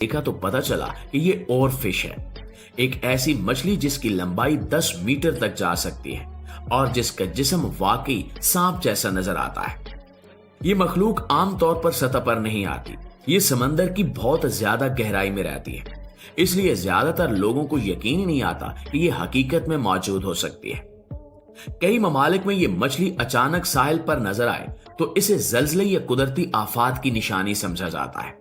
देखा तो पता चला कि ये ओवर फिश है, एक ऐसी मछली जिसकी लंबाई 10 मीटर तक जा सकती है और जिसका जिस्म वाकई सांप जैसा नजर आता है। ये मखलूक आमतौर पर सतह पर नहीं आती, ये समंदर की बहुत ज्यादा गहराई में रहती है, इसलिए ज्यादातर लोगों को यकीन ही नहीं आता कि ये हकीकत में मौजूद हो सकती है। कई ममालिक में ये मछली अचानक साहिल पर नजर आए तो इसे जल्जले या कुदरती आफात की निशानी समझा जाता है,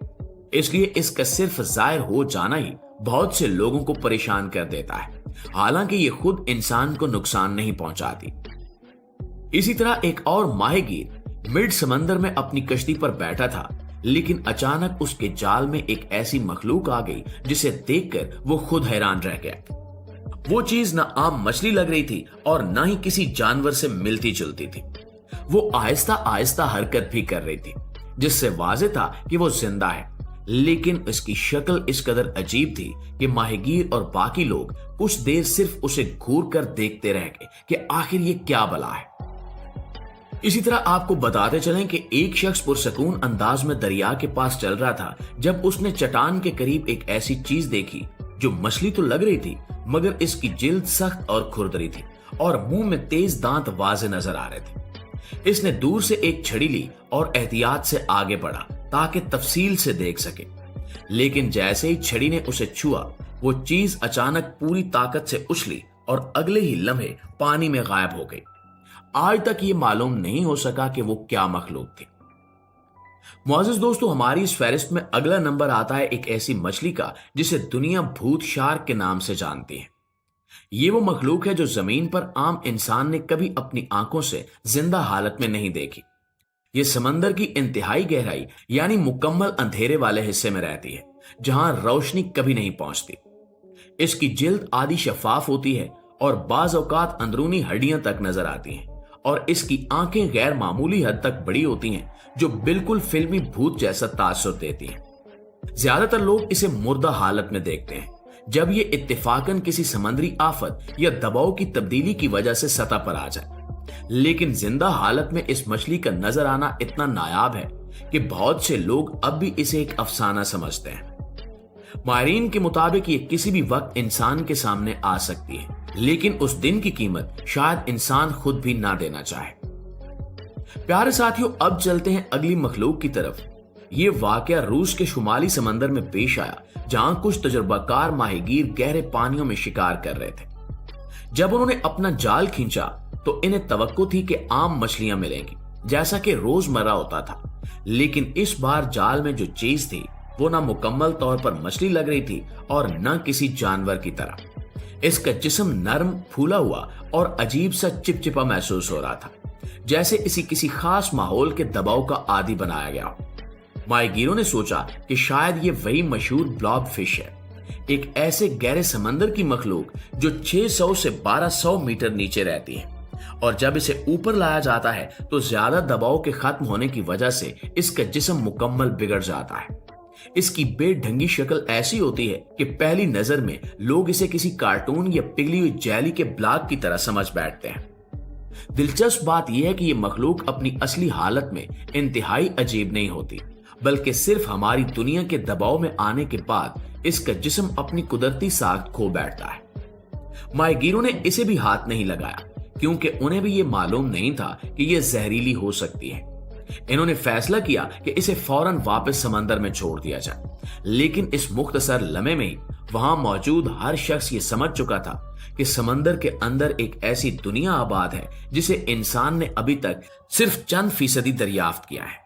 इसलिए इसका सिर्फ जाहिर हो जाना ही बहुत से लोगों को परेशान कर देता है, हालांकि ये खुद इंसान को नुकसान नहीं पहुंचाती। इसी तरह एक और माहीगीर मिड समंदर में अपनी कश्ती पर बैठा था, लेकिन अचानक उसके जाल में एक ऐसी मखलूक आ गई जिसे देखकर वो खुद हैरान रह गया। वो चीज न आम मछली लग रही थी और न ही किसी जानवर से मिलती जुलती थी। वो आहिस्ता आहिस्ता हरकत भी कर रही थी, जिससे वाज़ेह था कि वो जिंदा है, लेकिन इसकी शक्ल इस कदर अजीब थी कि माहीगीर और बाकी लोग कुछ देर सिर्फ उसे घूर कर देखते रह गए कि आखिर ये क्या बला है। इसी तरह आपको बताते चलें कि एक शख्स पुरसकून अंदाज में दरिया के पास चल रहा था जब उसने चट्टान के करीब एक ऐसी चीज देखी जो मछली तो लग रही थी, मगर इसकी जिल्द सख्त और खुरदरी थी और मुंह में तेज दांत वाज़ेह नजर आ रहे थे। इसने दूर से एक छड़ी ली और एहतियात से आगे बढ़ा ताकि तफसील से देख सके, लेकिन जैसे ही छड़ी ने उसे छुआ, वो चीज अचानक पूरी ताकत से उछली और अगले ही लम्हे पानी में गायब हो गई। आज तक ये मालूम नहीं हो सका कि वो क्या मखलूक थी। मुअज़्ज़िज़ दोस्तों, हमारी इस फहरिस्त में अगला नंबर आता है एक ऐसी मछली का जिसे दुनिया भूत शार्क के नाम से जानती है। ये वो मखलूक है जो जमीन पर आम इंसान ने कभी अपनी आंखों से जिंदा हालत में नहीं देखी। ये समंदर की इंतहाई गहराई यानी मुकम्मल अंधेरे वाले हिस्से में रहती है, जहां रोशनी कभी नहीं पहुंचती। इसकी जिल्द आधी शफाफ होती है और बाज औकात अंदरूनी हड्डियां तक नजर आती हैं, और इसकी आंखें गैर मामूली हद तक बड़ी होती हैं जो बिल्कुल फिल्मी भूत जैसा तासुर देती हैं। ज्यादातर लोग इसे मुर्दा हालत में देखते हैं जब ये इत्तेफाकन किसी समंदरी आफत या दबाव की तब्दीली की वजह से सतह पर आ जाए, लेकिन जिंदा हालत में इस मछली का नजर आना इतना नायाब है कि बहुत से लोग अब भी इसे एक अफसाना समझते हैं। माहिरीन के मुताबिक ये किसी भी वक्त इंसान के सामने आ सकती है, लेकिन उस दिन की कीमत शायद इंसान खुद भी ना देना चाहे। प्यारे साथियों, अब चलते हैं अगली मखलूक की तरफ। ये वाकया रूस के शुमाली समंदर में पेश आया, जहां कुछ तजुर्बाकार माहीगीर गहरे पानियों में शिकार कर रहे थे। जब उन्होंने अपना जाल खींचा तो इन्हें तवक्को थी कि आम मछलियां मिलेंगी, जैसा कि रोजमर्रा होता था, लेकिन इस बार जाल में जो चीज थी वो ना मुकम्मल तौर पर मछली लग रही थी और न किसी जानवर की तरह। इसका जिस्म नरम, फूला हुआ और अजीब सा चिपचिपा महसूस हो रहा था, जैसे इसी किसी खास माहौल के दबाव का आदी बनाया गया हो। माहीगीरों ने सोचा कि शायद ये वही मशहूर ब्लॉब फिश है, एक ऐसे गहरे समंदर की मखलूक जो 600 से 1200 मीटर नीचे रहती है, और जब इसे ऊपर लाया जाता है तो ज्यादा दबाव के खत्म होने की वजह से इसका जिस्म मुकम्मल बिगड़ जाता है। इसकी बेढंगी शक्ल ऐसी होती है कि पहली नजर में लोग इसे किसी कार्टून या पिघली हुई जेली के ब्लॉक की तरह समझ बैठते हैं। दिलचस्प बात यह है कि यह मखलूक अपनी असली हालत में इंतहाई अजीब नहीं होती, बल्कि सिर्फ हमारी दुनिया के दबाव में आने के बाद इसका जिस्म अपनी कुदरती साख्त खो बैठता है। माहीगीरों ने इसे भी हाथ नहीं लगाया, क्योंकि उन्हें भी यह मालूम नहीं था कि यह जहरीली हो सकती है। इन्होंने फैसला किया कि इसे फौरन वापस समंदर में छोड़ दिया जाए, लेकिन इस मुख्तसर लम्हे में ही वहां मौजूद हर शख्स ये समझ चुका था कि समंदर के अंदर एक ऐसी दुनिया आबाद है जिसे इंसान ने अभी तक सिर्फ चंद फीसदी दरियाफ्त किया है।